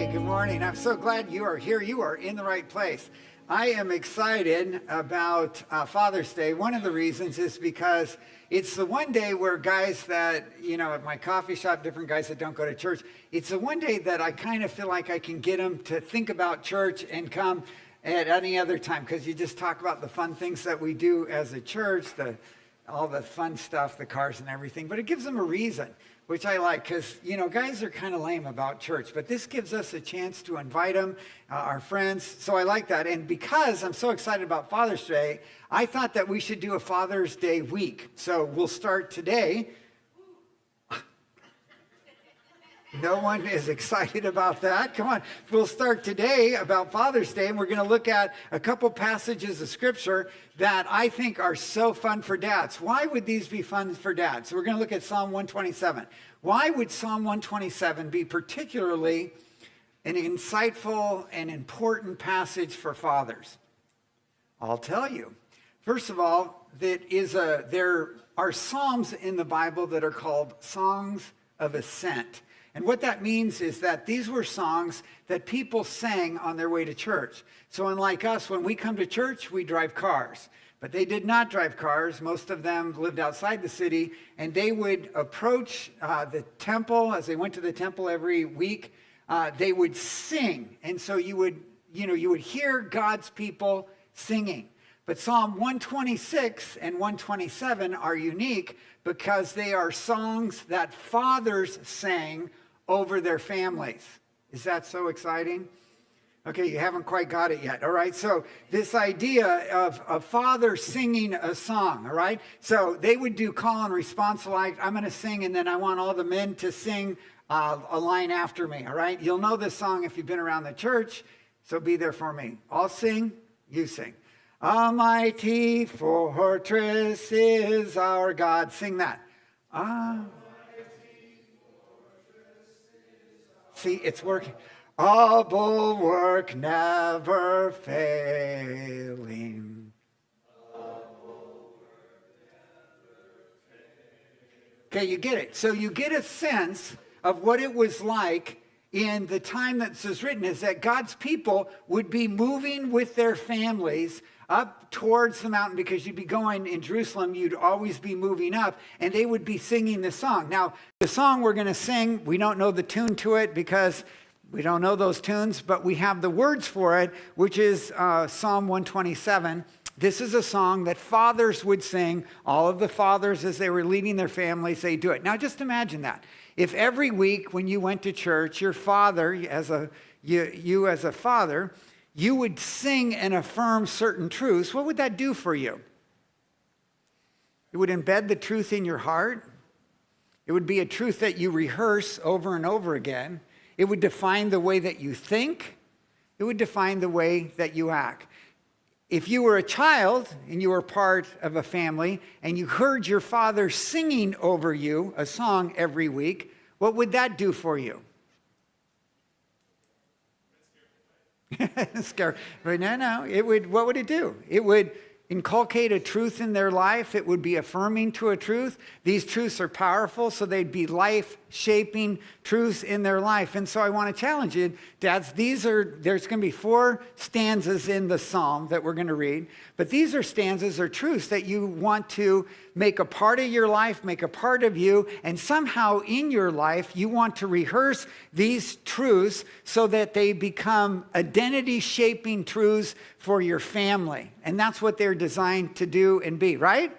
Hey, good morning. I'm so glad you are here. You are in the right place. I am excited about Father's Day. One of the reasons is because it's the one day where guys that, at my coffee shop, different guys that don't go to church, it's the one day that I kind of feel like I can get them to think about church and come at any other time, because you just talk about the fun things that we do as a church, all the fun stuff, the cars and everything, but it gives them a reason, which I like, because, guys are kind of lame about church, but this gives us a chance to invite them, our friends, so I like that. And because I'm so excited about Father's Day, I thought that we should do a Father's Day week. So we'll start today. No one is excited about that. Come on. We'll start today about Father's Day, and we're going to look at a couple passages of Scripture that I think are so fun for dads. Why would these be fun for dads? So we're going to look at Psalm 127. Why would Psalm 127 be particularly an insightful and important passage for fathers? I'll tell you. First of all, there are psalms in the Bible that are called songs of ascent. And what that means is that these were songs that people sang on their way to church. So unlike us, when we come to church, we drive cars. But they did not drive cars. Most of them lived outside the city, and they would approach the temple. As they went to the temple every week, they would sing. And so you would hear God's people singing. But Psalm 126 and 127 are unique because they are songs that fathers sang over their families. Is that so exciting? Okay, you haven't quite got it yet. All right, so this idea of a father singing a song, all right? So they would do call and response, like, I'm going to sing, and then I want all the men to sing a line after me, all right? You'll know this song if you've been around the church, so be there for me. I'll sing, you sing. Almighty fortress is our God. Sing that. See, it's working. A bulwark never failing. Okay, you get it. So you get a sense of what it was like in the time that this was written, is that God's people would be moving with their families up towards the mountain, because you'd be going in Jerusalem, you'd always be moving up, and they would be singing the song. Now, the song we're going to sing, we don't know the tune to it because we don't know those tunes, but we have the words for it, which is Psalm 127. This is a song that fathers would sing. All of the fathers, as they were leading their families, they do it. Now, just imagine that. If every week when you went to church, your father, you as a father, you would sing and affirm certain truths, what would that do for you? It would embed the truth in your heart. It would be a truth that you rehearse over and over again. It would define the way that you think. It would define the way that you act. If you were a child and you were part of a family and you heard your father singing over you a song every week, what would that do for you? Scary. But no. What would it do? It would inculcate a truth in their life. It would be affirming to a truth. These truths are powerful, so they'd be life-shaping truths in their life. And so I want to challenge you, dads, there's going to be 4 stanzas in the psalm that we're going to read, but these are stanzas or truths that you want to make a part of your life, make a part of you, and somehow in your life you want to rehearse these truths so that they become identity-shaping truths for your family. And that's what they're designed to do and be, right?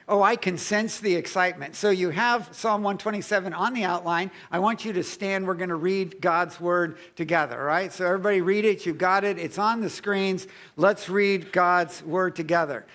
Oh, I can sense the excitement. So you have Psalm 127 on the outline. I want you to stand. We're going to read God's word together, all right? So everybody read it. You've got it. It's on the screens. Let's read God's word together.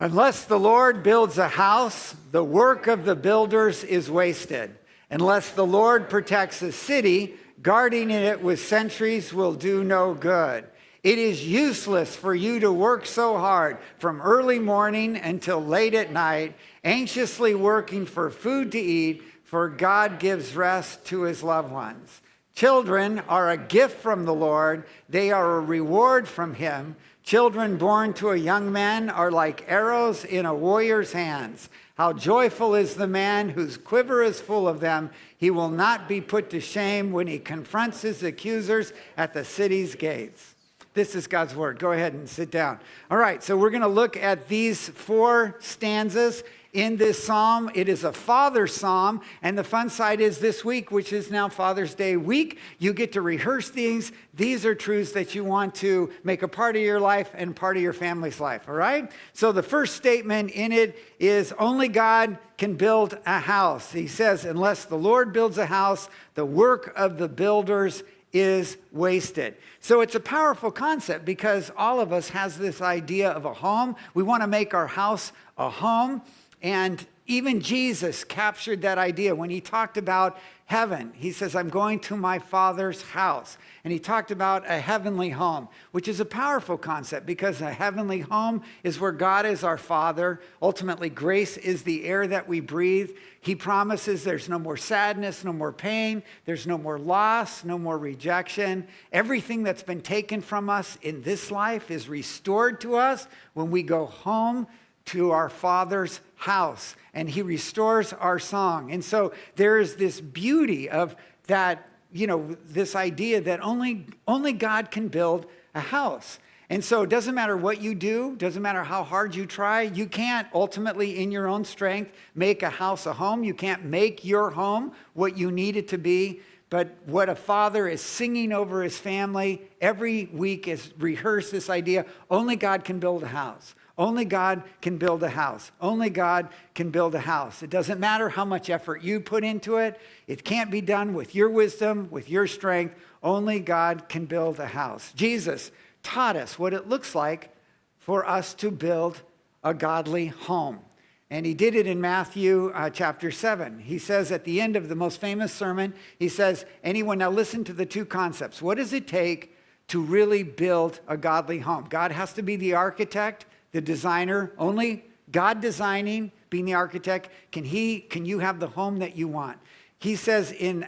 Unless the Lord builds a house, the work of the builders is wasted. Unless the Lord protects a city, guarding it with sentries will do no good. It is useless for you to work so hard from early morning until late at night, anxiously working for food to eat, for God gives rest to his loved ones. Children are a gift from the Lord. They are a reward from him. Children born to a young man are like arrows in a warrior's hands. How joyful is the man whose quiver is full of them. He will not be put to shame when he confronts his accusers at the city's gates. This is God's word. Go ahead and sit down. All right, so we're going to look at these 4 stanzas in this psalm. It is a father's psalm, and the fun side is this week, which is now Father's Day week, you get to rehearse these. These are truths that you want to make a part of your life and part of your family's life, all right? So the first statement in it is only God can build a house. He says, unless the Lord builds a house, the work of the builders is wasted. So it's a powerful concept because all of us has this idea of a home. We want to make our house a home. And even Jesus captured that idea when he talked about heaven. He says, I'm going to my Father's house. And he talked about a heavenly home, which is a powerful concept because a heavenly home is where God is our Father. Ultimately, grace is the air that we breathe. He promises there's no more sadness, no more pain. There's no more loss, no more rejection. Everything that's been taken from us in this life is restored to us when we go home to our Father's house, and he restores our song. And so there is this beauty of that, this idea that only God can build a house. And so it doesn't matter what you do, doesn't matter how hard you try, you can't ultimately in your own strength make a house a home. You can't make your home what you need it to be. But what a father is singing over his family every week is rehearse this idea, only God can build a house. Only God can build a house. Only God can build a house. It doesn't matter how much effort you put into it. It can't be done with your wisdom, with your strength. Only God can build a house. Jesus taught us what it looks like for us to build a godly home. And he did it in Matthew chapter 7. He says at the end of the most famous sermon, he says, now listen to the 2 concepts. What does it take to really build a godly home? God has to be the architect, the designer. Only God designing, being the architect, can you have the home that you want. He says in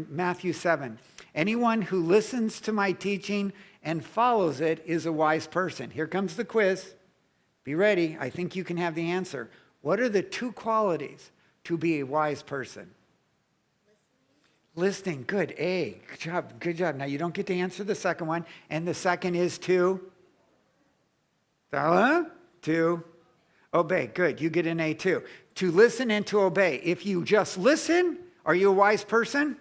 Matthew 7, anyone who listens to my teaching and follows it is a wise person. Here comes the quiz. Be ready. I think you can have the answer. What are the 2 qualities to be a wise person? Listening. Good. A. Good job. Good job. Now you don't get to answer the second one. And the second is to obey. Good. You get an A too. To listen and to obey. If you just listen, are you a wise person?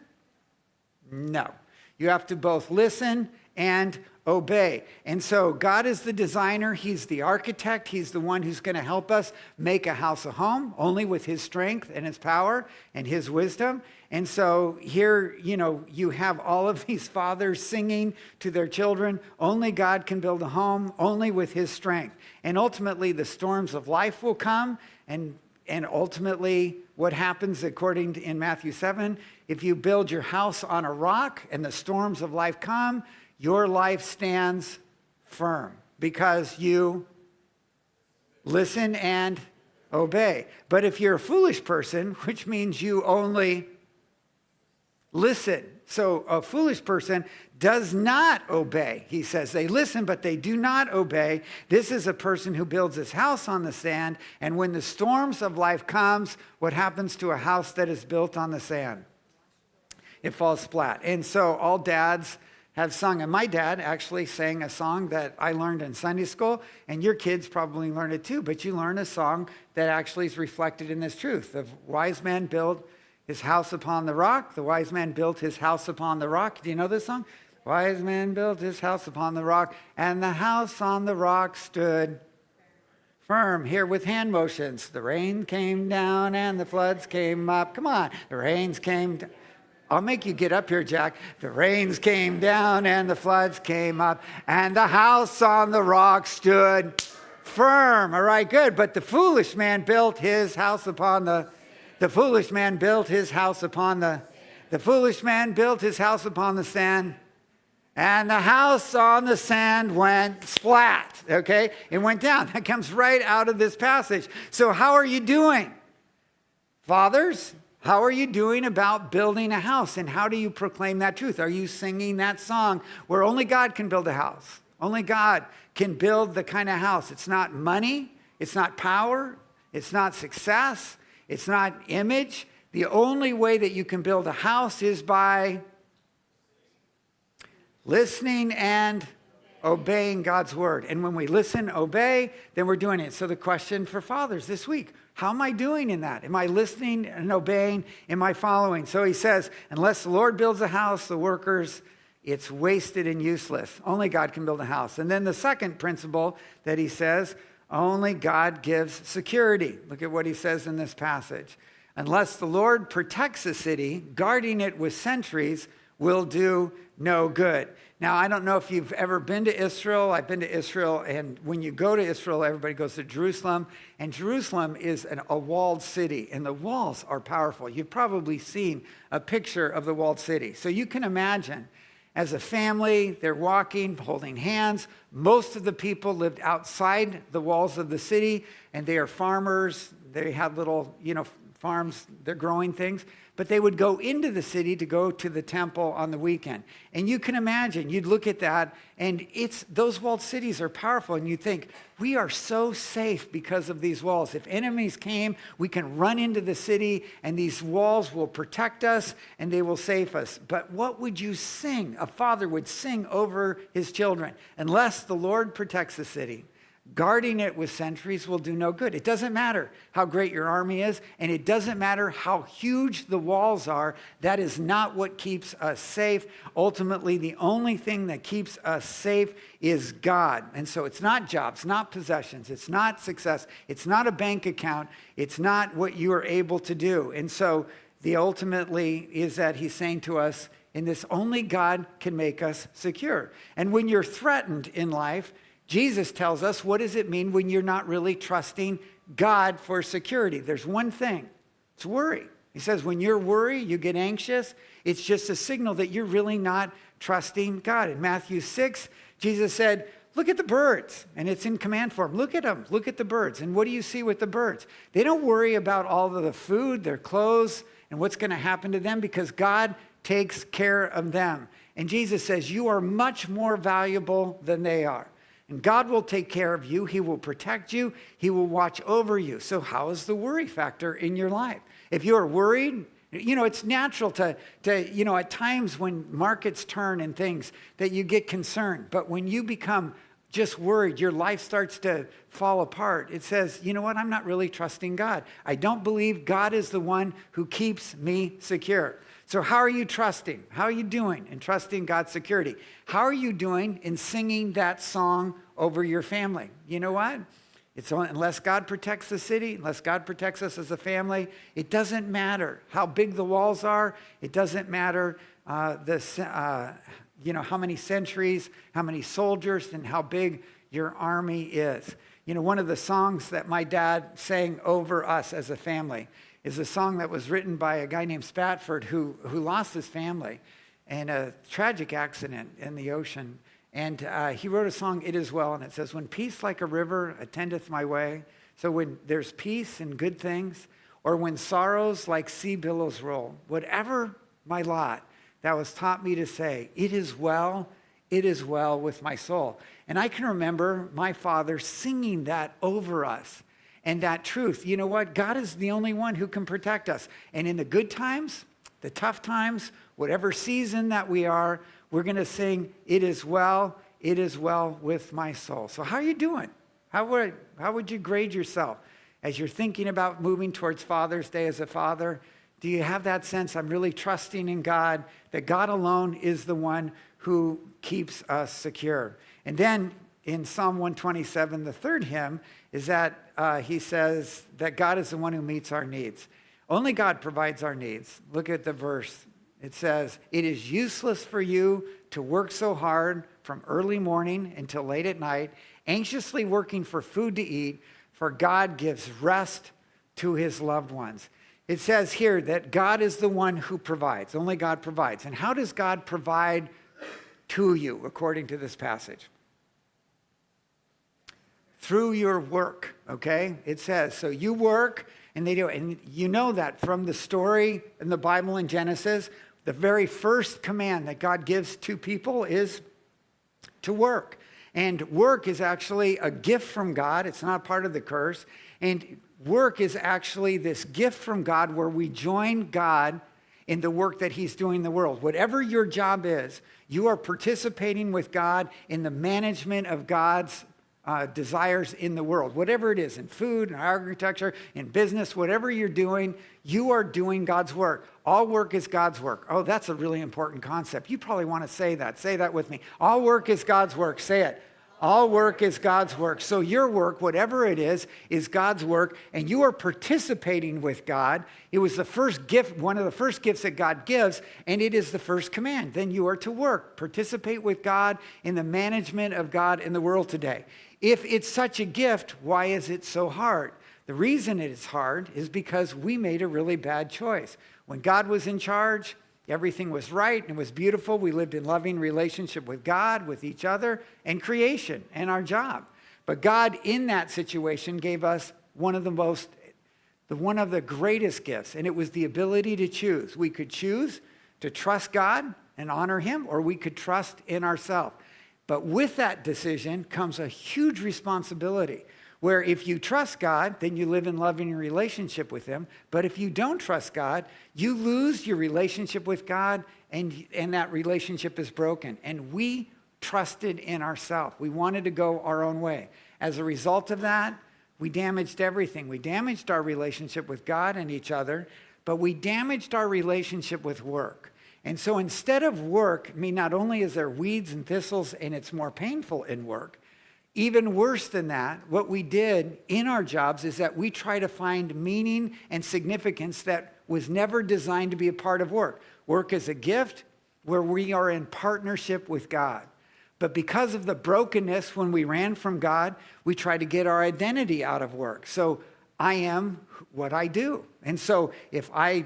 No. You have to both listen and obey. And so God is the designer. He's the architect. He's the one who's going to help us make a house a home, only with his strength and his power and his wisdom. And so here, you have all of these fathers singing to their children, only God can build a home, only with his strength. And ultimately, the storms of life will come. And ultimately, what happens according to in Matthew 7, if you build your house on a rock and the storms of life come, your life stands firm because you listen and obey. But if you're a foolish person, which means you only listen. So a foolish person does not obey. He says they listen, but they do not obey. This is a person who builds his house on the sand. And when the storms of life comes, what happens to a house that is built on the sand? It falls flat. And so all dads have sung, and my dad actually sang a song that I learned in Sunday school, and your kids probably learned it too, but you learn a song that actually is reflected in this truth. The wise man built his house upon the rock. The wise man built his house upon the rock. Do you know this song? Wise man built his house upon the rock, and the house on the rock stood firm. Here with hand motions. The rain came down and the floods came up. Come on. The rains came down. I'll make you get up here, Jack. The rains came down and the floods came up, and the house on the rock stood firm. All right, good. But the foolish man built his house upon the foolish man built his house upon the foolish man built his house upon the sand, and the house on the sand went splat. Okay, it went down. That comes right out of this passage. So how are you doing, fathers? How are you doing about building a house? And how do you proclaim that truth? Are you singing that song where only God can build a house? Only God can build the kind of house. It's not money. It's not power. It's not success. It's not image. The only way that you can build a house is by listening and obeying God's word. And when we listen, obey, then we're doing it. So the question for fathers this week, how am I doing in that? Am I listening and obeying? Am I following? So he says, unless the Lord builds a house, the workers, it's wasted and useless. Only God can build a house. And then the second principle that he says, only God gives security. Look at what he says in this passage. Unless the Lord protects a city, guarding it with sentries will do no good. Now, I don't know if you've ever been to Israel. I've been to Israel, and when you go to Israel, everybody goes to Jerusalem, and Jerusalem is a walled city, and the walls are powerful. You've probably seen a picture of the walled city. So you can imagine, as a family, they're walking, holding hands. Most of the people lived outside the walls of the city, and they are farmers. They have little, farms, they're growing things, but they would go into the city to go to the temple on the weekend. And you can imagine, you'd look at that, and those walled cities are powerful, and you think, we are so safe because of these walls. If enemies came, we can run into the city, and these walls will protect us, and they will save us. But what would you sing? A father would sing over his children. Unless the Lord protects the city, guarding it with sentries will do no good. It doesn't matter how great your army is, and it doesn't matter how huge the walls are. That is not what keeps us safe. Ultimately, the only thing that keeps us safe is God. And so it's not jobs, not possessions. It's not success. It's not a bank account. It's not what you are able to do. And so the ultimately is that he's saying to us, in this, only God can make us secure. And when you're threatened in life, Jesus tells us, what does it mean when you're not really trusting God for security? There's one thing. It's worry. He says when you're worried, you get anxious, it's just a signal that you're really not trusting God. In Matthew 6, Jesus said, look at the birds. And it's in command form. Look at them. Look at the birds. And what do you see with the birds? They don't worry about all of the food, their clothes, and what's going to happen to them because God takes care of them. And Jesus says, you are much more valuable than they are. And God will take care of you. He will protect you. He will watch over you. So how is the worry factor in your life? If you're worried, it's natural to at times when markets turn and things that you get concerned. But when you become just worried, your life starts to fall apart. It says, you know what? I'm not really trusting God. I don't believe God is the one who keeps me secure. So how are you trusting? How are you doing in trusting God's security? How are you doing in singing that song over your family? You know what? Unless God protects the city, unless God protects us as a family, it doesn't matter how big the walls are. It doesn't matter how many sentries, how many soldiers, and how big your army is. One of the songs that my dad sang over us as a family is a song that was written by a guy named Spatford who lost his family in a tragic accident in the ocean. And he wrote a song, It Is Well, and it says, when peace like a river attendeth my way, so when there's peace and good things, or when sorrows like sea billows roll, whatever my lot, that was taught me to say, it is well with my soul. And I can remember my father singing that over us. And that truth, you know what? God is the only one who can protect us. And in the good times, the tough times, whatever season that we are, we're going to sing, it is well with my soul. So how are you doing? How would you grade yourself as you're thinking about moving towards Father's Day as a father? Do you have that sense, I'm really trusting in God, that God alone is the one who keeps us secure? And then in Psalm 127, the third hymn, is that he says that God is the one who meets our needs. Only God provides our needs. Look at the verse. It says, it is useless for you to work so hard from early morning until late at night, anxiously working for food to eat, for God gives rest to his loved ones. It says here that God is the one who provides. Only God provides. And how does God provide to you, according to this passage? Through your work, okay? It says, so you work, and they do. And you know that from the story in the Bible in Genesis, the very first command that God gives to people is to work. And work is actually a gift from God. It's not part of the curse. And work is actually this gift from God where we join God in the work that he's doing in the world. Whatever your job is, you are participating with God in the management of God's desires in the world. Whatever it is, in food, in agriculture, in business, whatever you're doing, you are doing God's work. All work is God's work. Oh, that's a really important concept. You probably want to say that. Say that with me. All work is God's work. Say it. All work is God's work. So your work, whatever it is God's work, and you are participating with God. It was the first gift, one of the first gifts that God gives, and it is the first command. Then you are to work, participate with God in the management of God in the world today. If it's such a gift, why is it so hard? The reason it is hard is because we made a really bad choice. When God was in charge, everything was right and it was beautiful. We lived in loving relationship with God, with each other, and creation, and our job. But God, in that situation, gave us one of the greatest gifts, and it was the ability to choose. We could choose to trust God and honor him, or we could trust in ourselves. But with that decision comes a huge responsibility, where if you trust God, then you live in loving relationship with him. But if you don't trust God, you lose your relationship with God, and that relationship is broken. And we trusted in ourselves. We wanted to go our own way. As a result of that, we damaged everything. We damaged our relationship with God and each other, but we damaged our relationship with work. And so instead of work, not only is there weeds and thistles and it's more painful in work, even worse than that, what we did in our jobs is that we try to find meaning and significance that was never designed to be a part of work. Work is a gift where we are in partnership with God. But because of the brokenness when we ran from God, we tried to get our identity out of work. So I am what I do. And so if I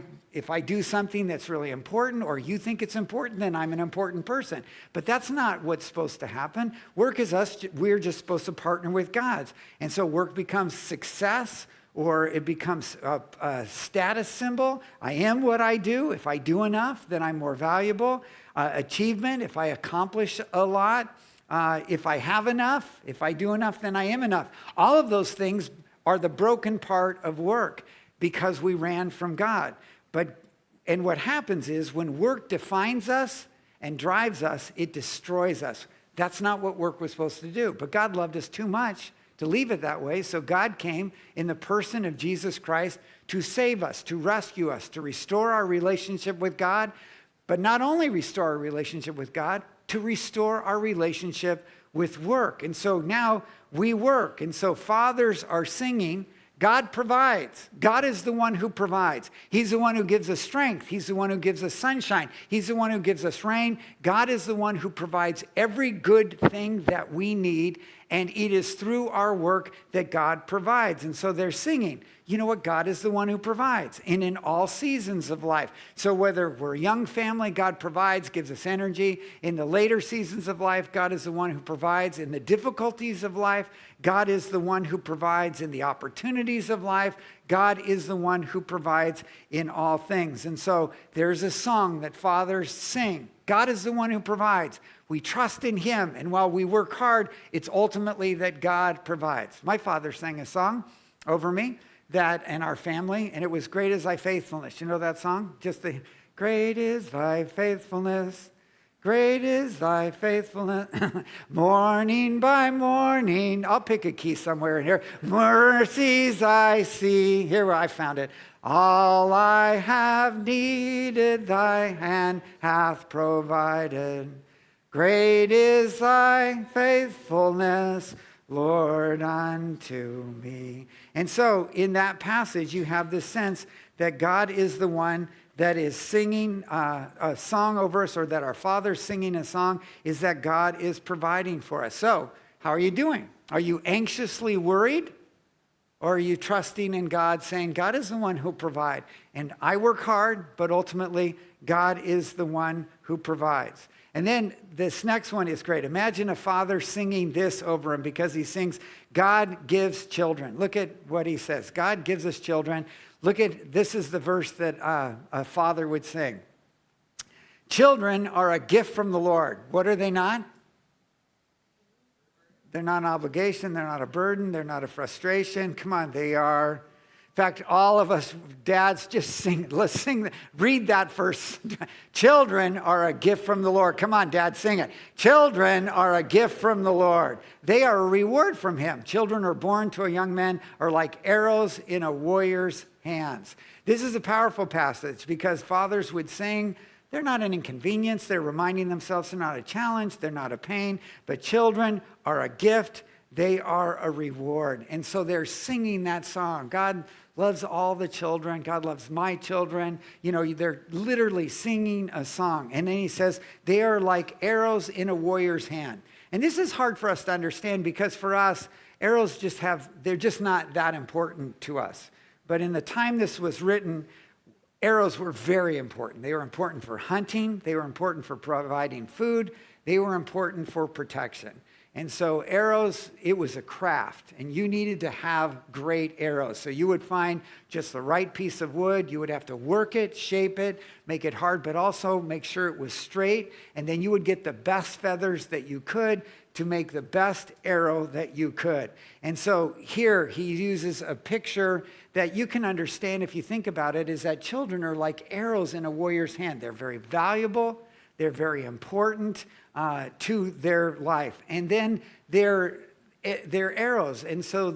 do something that's really important, or you think it's important, then I'm an important person. But that's not what's supposed to happen. Work is us. We're just supposed to partner with God. And so work becomes success, or it becomes a status symbol. I am what I do. If I do enough, then I'm more valuable. Achievement, if I accomplish a lot. If I have enough, if I do enough, then I am enough. All of those things are the broken part of work because we ran from God. And what happens is when work defines us and drives us, it destroys us. That's not what work was supposed to do. But God loved us too much to leave it that way. So God came in the person of Jesus Christ to save us, to rescue us, to restore our relationship with God. But not only restore our relationship with God, to restore our relationship with work. And so now we work. And so fathers are singing, God provides. God is the one who provides. He's the one who gives us strength. He's the one who gives us sunshine. He's the one who gives us rain. God is the one who provides every good thing that we need. And it is through our work that God provides. And so they're singing, you know what? God is the one who provides. And in all seasons of life. So whether we're a young family, God provides, gives us energy. In the later seasons of life, God is the one who provides. In the difficulties of life, God is the one who provides. In the opportunities of life, God is the one who provides in all things. And so there's a song that fathers sing. God is the one who provides. We trust in him. And while we work hard, it's ultimately that God provides. My father sang a song over me and our family, and it was Great is Thy Faithfulness. You know that song? Just the Great is Thy Faithfulness. Great is Thy faithfulness. Morning by morning. I'll pick a key somewhere in here. Mercies I see. Here I found it. All I have needed, Thy hand hath provided. Great is Thy faithfulness, Lord, unto me. And so in that passage, you have this sense that God is the one that is singing a song over us, or that our Father's singing a song, is that God is providing for us. So how are you doing? Are you anxiously worried? Or are you trusting in God, saying, God is the one who'll provide. And I work hard, but ultimately, God is the one who provides. And then this next one is great. Imagine a father singing this over him, because he sings, God gives children. Look at what he says. God gives us children. This is the verse that a father would sing. Children are a gift from the Lord. What are they not? They're not an obligation. They're not a burden. They're not a frustration. Come on, they are. In fact, all of us dads, just sing. Let's sing. Read that first. Children are a gift from the Lord. Come on, Dad, sing it. Children are a gift from the Lord. They are a reward from him. Children are born to a young man are like arrows in a warrior's hands. This is a powerful passage because fathers would sing, they're not an inconvenience. They're reminding themselves they're not a challenge. They're not a pain. But children are a gift. They are a reward. And so they're singing that song. God loves all the children. God loves my children. You know, they're literally singing a song. And then he says, they are like arrows in a warrior's hand. And this is hard for us to understand because for us, arrows they're just not that important to us. But in the time this was written, arrows were very important. They were important for hunting. They were important for providing food. They were important for protection. And so arrows, it was a craft, and you needed to have great arrows. So you would find just the right piece of wood. You would have to work it, shape it, make it hard, but also make sure it was straight. And then you would get the best feathers that you could to make the best arrow that you could. And so here he uses a picture that you can understand if you think about it, is that children are like arrows in a warrior's hand. They're very valuable. They're very important to their life. And then they're arrows. And so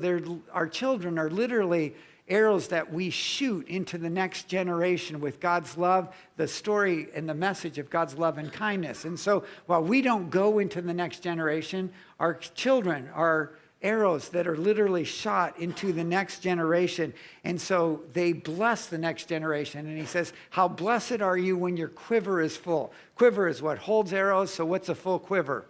our children are literally arrows that we shoot into the next generation with God's love, the story and the message of God's love and kindness. And so while we don't go into the next generation, our children are arrows that are literally shot into the next generation. And so they bless the next generation. And he says, how blessed are you when your quiver is full? Quiver is what holds arrows. So what's a full quiver?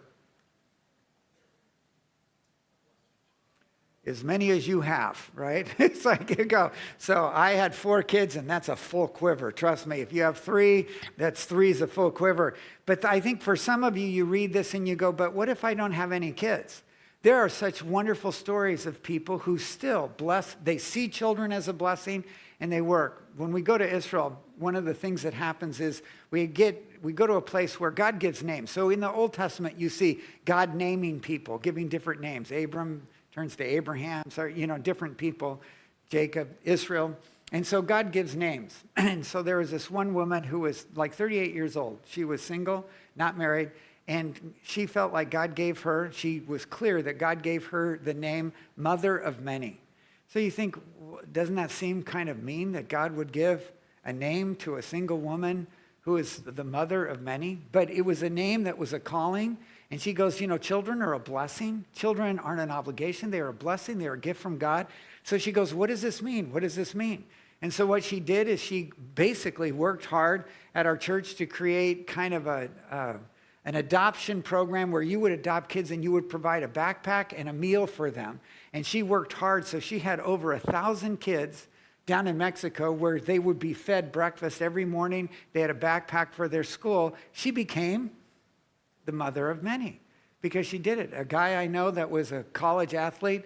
As many as you have, right? It's like you go. So I had 4 kids, and that's a full quiver. Trust me, if you have 3, that's 3 is a full quiver. But I think for some of you, you read this and you go, but what if I don't have any kids? There are such wonderful stories of people who still bless. They see children as a blessing and they work. When we go to Israel, one of the things that happens is we go to a place where God gives names. So in the Old Testament, you see God naming people, giving different names. Abram turns to Abraham, so, different people, Jacob, Israel. And so God gives names. And so there was this one woman who was like 38 years old. She was single, not married. And she felt like God gave her, she was clear that God gave her the name Mother of Many. So you think, doesn't that seem kind of mean that God would give a name to a single woman who is the mother of many? But it was a name that was a calling. And she goes, children are a blessing. Children aren't an obligation. They are a blessing. They are a gift from God. So she goes, what does this mean? What does this mean? And so what she did is she basically worked hard at our church to create kind of an adoption program where you would adopt kids and you would provide a backpack and a meal for them. And she worked hard, so she had over 1,000 kids down in Mexico where they would be fed breakfast every morning. They had a backpack for their school. She became the mother of many because she did it. A guy I know that was a college athlete,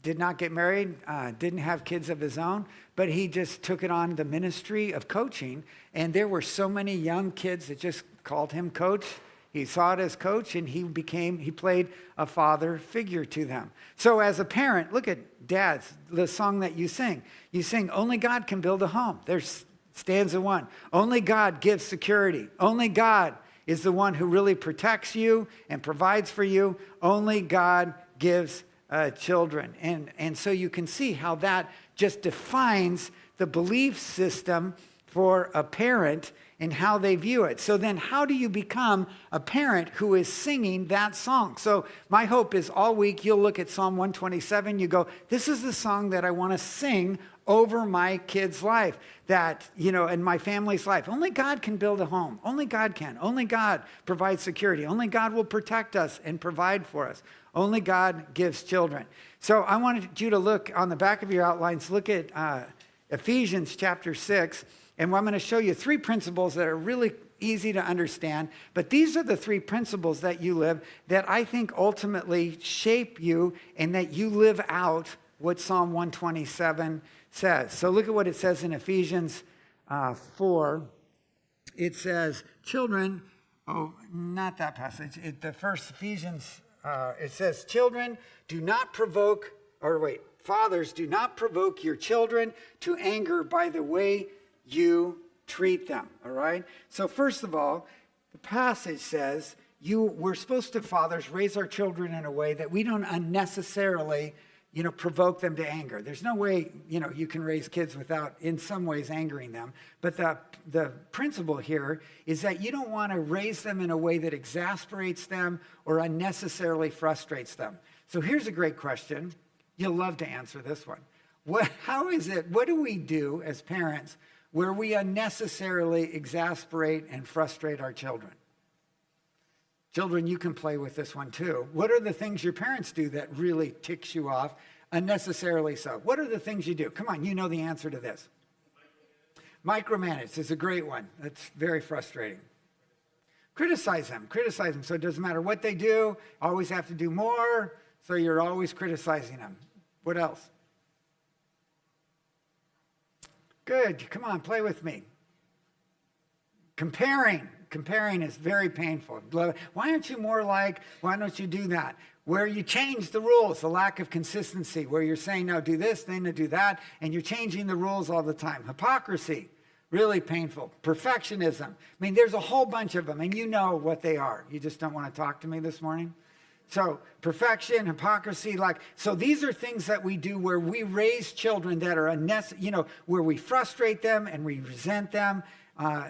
did not get married, didn't have kids of his own, but he just took it on the ministry of coaching. And there were so many young kids that just called him coach. He saw it as coach, and he played a father figure to them. So as a parent, look at dads, the song that you sing. You sing, only God can build a home. There's stanza 1. Only God gives security. Only God is the one who really protects you and provides for you. Only God gives children. And so you can see how that just defines the belief system for a parent and how they view it. So then how do you become a parent who is singing that song? So my hope is all week you'll look at Psalm 127, you go, this is the song that I want to sing over my kid's life, that, in my family's life. Only God can build a home. Only God can. Only God provides security. Only God will protect us and provide for us. Only God gives children. So I wanted you to look on the back of your outlines, look at Ephesians chapter 6. And I'm going to show you 3 principles that are really easy to understand. But these are the 3 principles that you live that I think ultimately shape you and that you live out what Psalm 127 says. So look at what it says in Ephesians 4. It says, children, not that passage. The first Ephesians It says, children, do not provoke, or wait, fathers, do not provoke your children to anger by the way you treat them, all right? So first of all, the passage says, we're supposed to, fathers, raise our children in a way that we don't unnecessarily, provoke them to anger. There's no way, you can raise kids without, in some ways, angering them. But the principle here is that you don't want to raise them in a way that exasperates them or unnecessarily frustrates them. So here's a great question. You'll love to answer this one. What do we do as parents where we unnecessarily exasperate and frustrate our children? Children, you can play with this one too. What are the things your parents do that really ticks you off, unnecessarily so? What are the things you do? Come on, you know the answer to this. Micromanage is a great one. That's very frustrating. Criticize them. So it doesn't matter what they do, always have to do more, so you're always criticizing them. What else? Good, come on, play with me. Comparing is very painful. Why don't you do that? Where you change the rules, the lack of consistency, where you're saying, no, do this, then do that, and you're changing the rules all the time. Hypocrisy, really painful. Perfectionism. There's a whole bunch of them, and you know what they are. You just don't want to talk to me this morning? So perfection, hypocrisy, so these are things that we do where we raise children that are unnecessary, where we frustrate them and we resent them.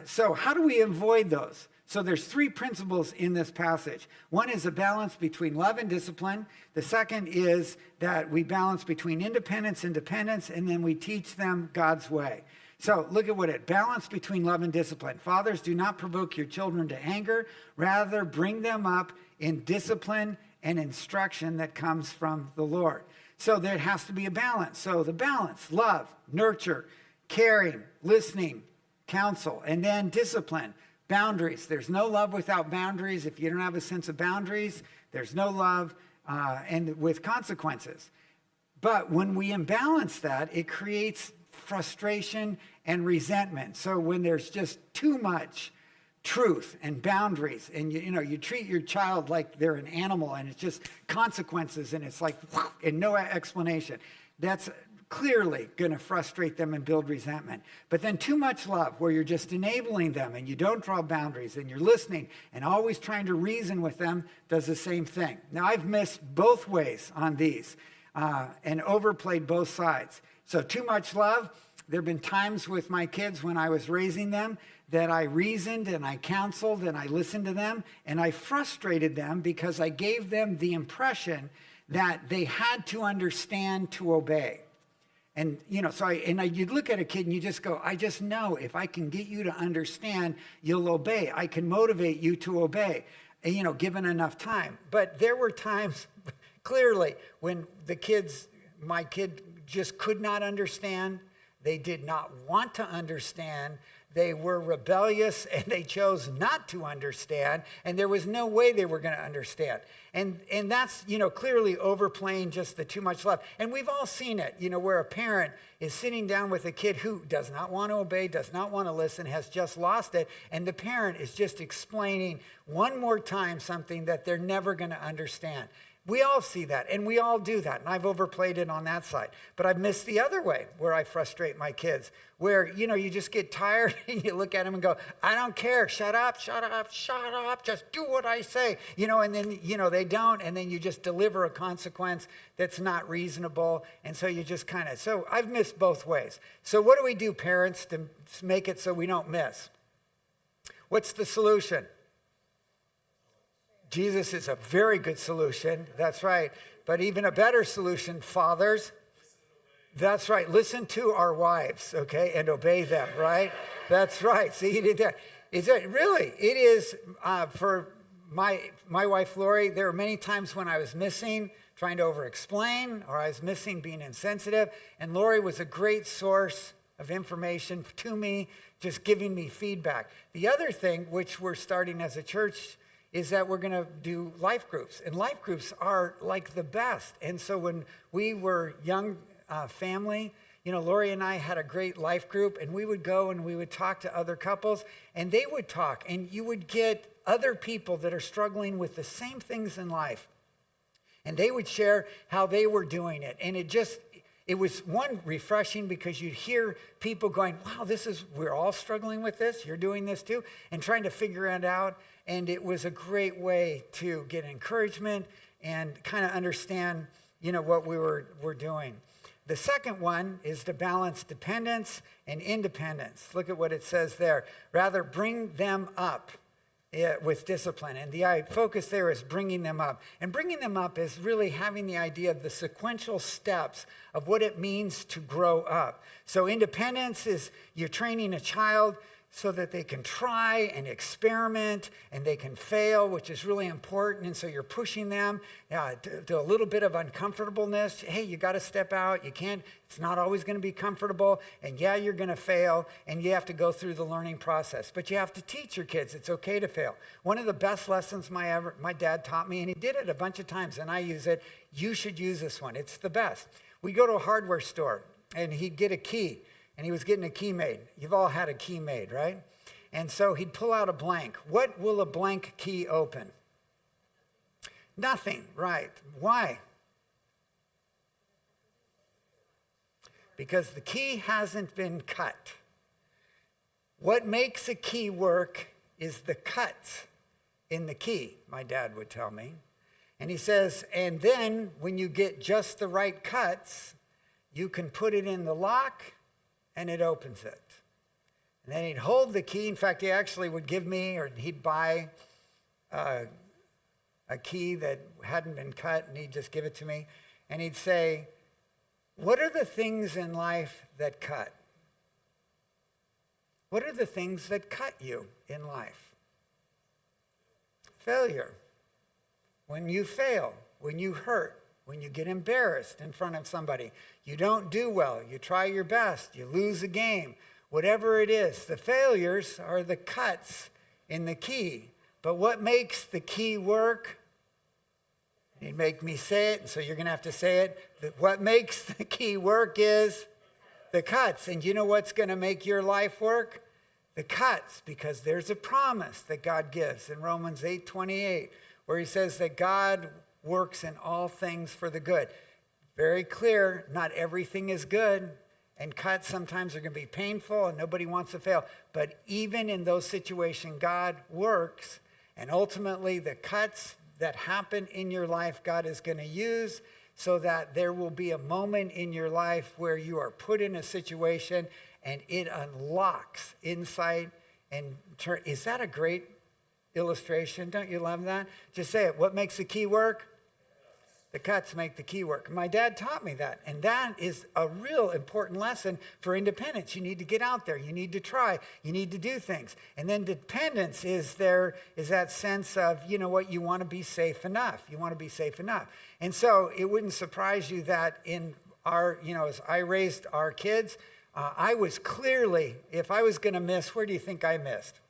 So how do we avoid those? So there's three principles in this passage. One is a balance between love and discipline. The second is that we balance between independence and dependence, and then we teach them God's way. So look at balance between love and discipline. Fathers, do not provoke your children to anger. Rather, bring them up in discipline and instruction that comes from the Lord. So there has to be a balance. So the balance, love, nurture, caring, listening, counsel, and then discipline, boundaries. There's no love without boundaries. If you don't have a sense of boundaries, there's no love, and with consequences. But when we imbalance that, it creates frustration and resentment. So when there's just too much truth and boundaries, and you treat your child like they're an animal, and it's just consequences, and it's like, and no explanation, that's clearly going to frustrate them and build resentment. But then too much love, where you're just enabling them and you don't draw boundaries and you're listening and always trying to reason with them, does the same thing. Now, I've missed both ways on these and overplayed both sides. So too much love. There have been times with my kids when I was raising them that I reasoned and I counseled and I listened to them, and I frustrated them because I gave them the impression that they had to understand to obey. And, you'd look at a kid and you just go, I just know if I can get you to understand, you'll obey. I can motivate you to obey, given enough time. But there were times, clearly, when my kid just could not understand. They did not want to understand. They were rebellious, and they chose not to understand, and there was no way they were going to understand. And that's, clearly overplaying just the too much love. And we've all seen it, where a parent is sitting down with a kid who does not want to obey, does not want to listen, has just lost it, and the parent is just explaining one more time something that they're never going to understand. We all see that, and we all do that, and I've overplayed it on that side. But I've missed the other way, where I frustrate my kids, where, you just get tired, and you look at them and go, I don't care, shut up, just do what I say. And then, they don't, and then you just deliver a consequence that's not reasonable, and so you just so I've missed both ways. So what do we do, parents, to make it so we don't miss? What's the solution? Jesus is a very good solution. That's right. But even a better solution, fathers. That's right. Listen to our wives, okay, and obey them, right? That's right. See, he did that. Is it really? It is for my wife, Lori. There were many times when I was missing, trying to over-explain, or I was missing being insensitive. And Lori was a great source of information to me, just giving me feedback. The other thing, which we're starting as a church, is that we're going to do life groups. And life groups are like the best. And so when we were young family, Lori and I had a great life group, and we would go and we would talk to other couples, and they would talk, and you would get other people that are struggling with the same things in life. And they would share how they were doing it. And it was one, refreshing, because you'd hear people going, wow, we're all struggling with this. You're doing this too. And trying to figure it out. And it was a great way to get encouragement and kind of understand, what we were doing. The second one is to balance dependence and independence. Look at what it says there. Rather, bring them up with discipline. And the focus there is bringing them up. And bringing them up is really having the idea of the sequential steps of what it means to grow up. So independence is you're training a child so that they can try and experiment and they can fail, which is really important. And so you're pushing them to a little bit of uncomfortableness. Hey, you got to step out. You can't, it's not always going to be comfortable. And yeah, you're going to fail. And you have to go through the learning process. But you have to teach your kids it's okay to fail. One of the best lessons my dad taught me, and he did it a bunch of times, and I use it. You should use this one. It's the best. We go to a hardware store, and he'd get a key. And he was getting a key made. You've all had a key made, right? And so he'd pull out a blank. What will a blank key open? Nothing, right? Why? Because the key hasn't been cut. What makes a key work is the cuts in the key, my dad would tell me. And he says, and then when you get just the right cuts, you can put it in the lock and it opens it. And then he'd hold the key. In fact, he actually would give me, or he'd buy a key that hadn't been cut, and he'd just give it to me. And he'd say, what are the things in life that cut? What are the things that cut you in life? Failure. When you fail, when you hurt, when you get embarrassed in front of somebody, you don't do well, you try your best, you lose a game, whatever it is, the failures are the cuts in the key. But what makes the key work? He'd make me say it, and so you're going to have to say it. What makes the key work is the cuts. And you know what's going to make your life work? The cuts, because there's a promise that God gives in Romans 8:28, where he says that God works in all things for the good. Very clear, not everything is good, and cuts sometimes are going to be painful, and nobody wants to fail. But even in those situations, God works, and ultimately the cuts that happen in your life, God is going to use so that there will be a moment in your life where you are put in a situation and it unlocks insight and is that a great illustration? Don't you love that? Just say it. What makes the key work? The cuts make the key work. My dad taught me that. And that is a real important lesson for independence. You need to get out there. You need to try. You need to do things. And then dependence is that sense of, you know what, you want to be safe enough. You want to be safe enough. And so it wouldn't surprise you that in our, as I raised our kids, I was clearly, if I was going to miss, where do you think I missed?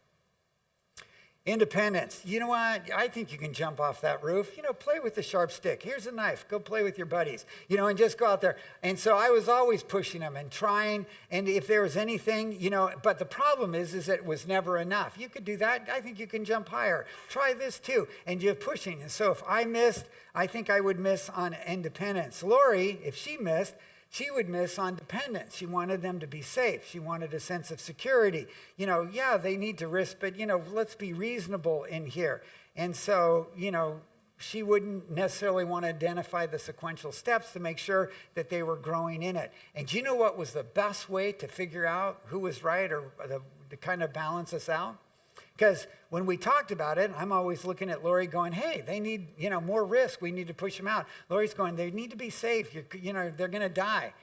Independence. You know what? I think you can jump off that roof. Play with the sharp stick. Here's a knife. Go play with your buddies. And just go out there. And so I was always pushing them and trying. And if there was anything, but the problem is that it was never enough. You could do that. I think you can jump higher. Try this too. And you're pushing. And so if I missed, I think I would miss on independence. Lori, if she missed, she would miss on dependence. She wanted them to be safe. She wanted a sense of security. Yeah, they need to risk, but, let's be reasonable in here. And so, she wouldn't necessarily want to identify the sequential steps to make sure that they were growing in it. And do you know what was the best way to figure out who was right or to kind of balance us out? Because when we talked about it, I'm always looking at Lori going, hey, they need, more risk. We need to push them out. Lori's going, they need to be safe. They're going to die.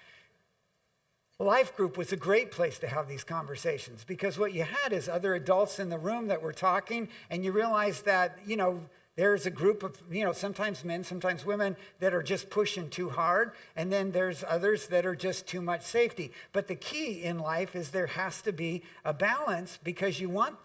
Life group was a great place to have these conversations because what you had is other adults in the room that were talking, and you realize that, there's a group of, sometimes men, sometimes women that are just pushing too hard. And then there's others that are just too much safety. But the key in life is there has to be a balance because you want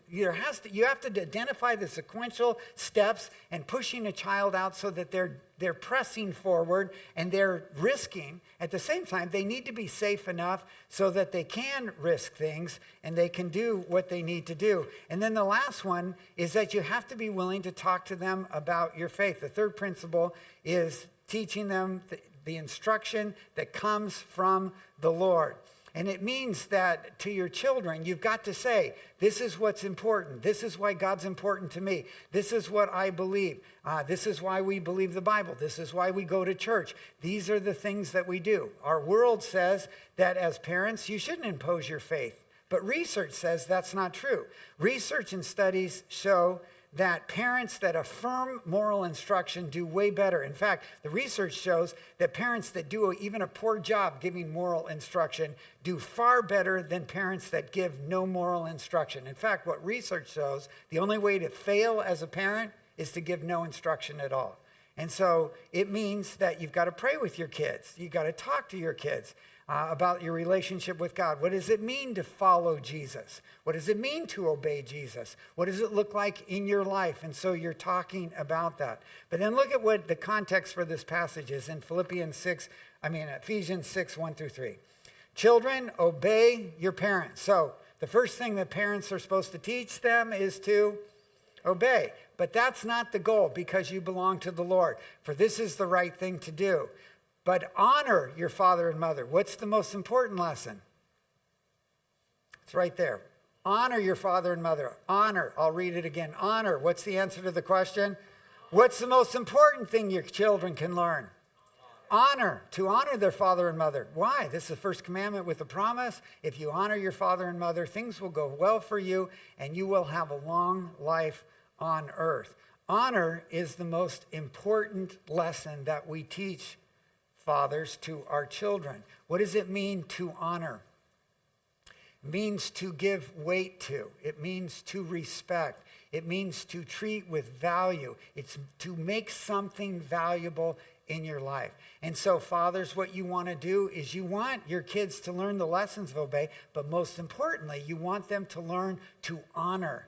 You have to identify the sequential steps and pushing a child out so that they're pressing forward and they're risking. At the same time, they need to be safe enough so that they can risk things and they can do what they need to do. And then the last one is that you have to be willing to talk to them about your faith. The third principle is teaching them the instruction that comes from the Lord. And it means that to your children, you've got to say, this is what's important. This is why God's important to me. This is what I believe. This is why we believe the Bible. This is why we go to church. These are the things that we do. Our world says that as parents, you shouldn't impose your faith. But research says that's not true. Research and studies show that parents that affirm moral instruction do way better. In fact, the research shows that parents that do even a poor job giving moral instruction do far better than parents that give no moral instruction. In fact, what research shows, the only way to fail as a parent is to give no instruction at all. And so it means that you've got to pray with your kids. You've got to talk to your kids about your relationship with God. What does it mean to follow Jesus? What does it mean to obey Jesus? What does it look like in your life? And so you're talking about that. But then look at what the context for this passage is in Ephesians 6, 1 through 3. Children, obey your parents. So the first thing that parents are supposed to teach them is to obey. But that's not the goal, because you belong to the Lord. For this is the right thing to do. But honor your father and mother. What's the most important lesson? It's right there. Honor your father and mother. Honor. I'll read it again. Honor. What's the answer to the question? What's the most important thing your children can learn? Honor. To honor their father and mother. Why? This is the first commandment with a promise. If you honor your father and mother, things will go well for you and you will have a long life on earth. Honor is the most important lesson that we teach fathers to our children. What does it mean to honor? It means to give weight to. It means to respect. It means to treat with value. It's to make something valuable in your life. And so, fathers, what you want to do is you want your kids to learn the lessons of obey, but most importantly, you want them to learn to honor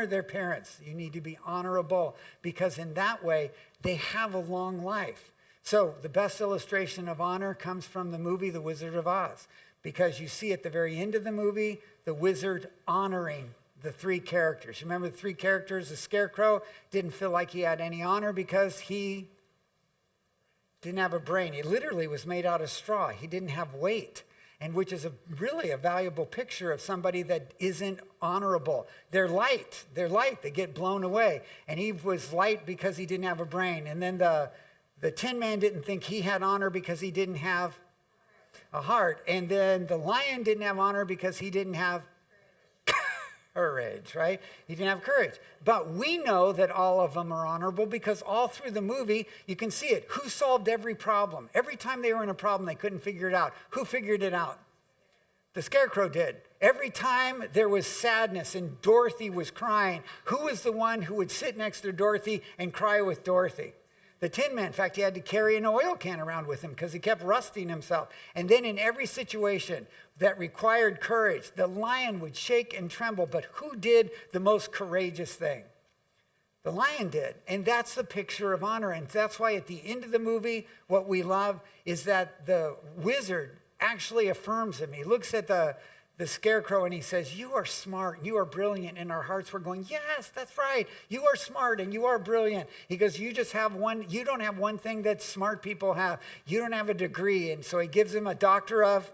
their parents. You need to be honorable, because in that way, they have a long life. So the best illustration of honor comes from the movie The Wizard of Oz, because you see at the very end of the movie, the wizard honoring the three characters. You remember the three characters? The Scarecrow didn't feel like he had any honor because he didn't have a brain. He literally was made out of straw. He didn't have weight, and which is really a valuable picture of somebody that isn't honorable. They're light. They get blown away. And he was light because he didn't have a brain. And then the Tin Man didn't think he had honor because he didn't have a heart. And then the lion didn't have honor because he didn't have courage, right? He didn't have courage. But we know that all of them are honorable, because all through the movie, you can see it. Who solved every problem? Every time they were in a problem, they couldn't figure it out. Who figured it out? The Scarecrow did. Every time there was sadness and Dorothy was crying, who was the one who would sit next to Dorothy and cry with Dorothy? The Tin Man. In fact, he had to carry an oil can around with him because he kept rusting himself. And then in every situation that required courage, the lion would shake and tremble. But who did the most courageous thing? The lion did. And that's the picture of honor. And that's why at the end of the movie, what we love is that the wizard actually affirms him. He looks at the Scarecrow and he says, "You are smart, you are brilliant." In our hearts, we're going, "Yes, that's right. You are smart and you are brilliant." He goes, you don't have one thing that smart people have. You don't have a degree. And so he gives him a doctor of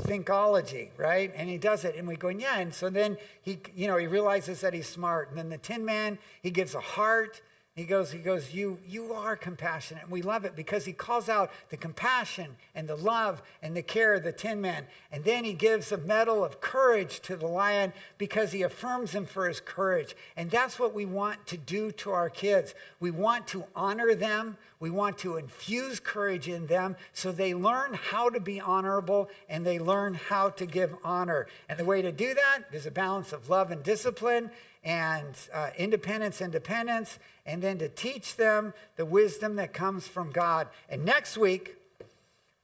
thinkology, right? And he does it. And we're going, yeah. And so then he realizes that he's smart. And then the Tin Man, he gives a heart. He goes, you are compassionate. And we love it because he calls out the compassion and the love and the care of the Tin Man. And then he gives a medal of courage to the lion because he affirms him for his courage. And that's what we want to do to our kids. We want to honor them. We want to infuse courage in them so they learn how to be honorable and they learn how to give honor. And the way to do that is a balance of love and discipline and independence and dependence, and then to teach them the wisdom that comes from God. And next week,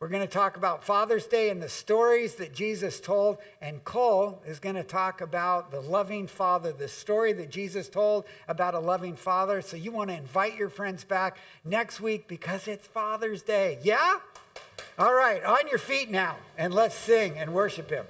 We're going to talk about Father's Day and the stories that Jesus told. And Cole is going to talk about the loving father, the story that Jesus told about a loving father. So you want to invite your friends back next week because it's Father's Day. Yeah? All right, on your feet now, and let's sing and worship him.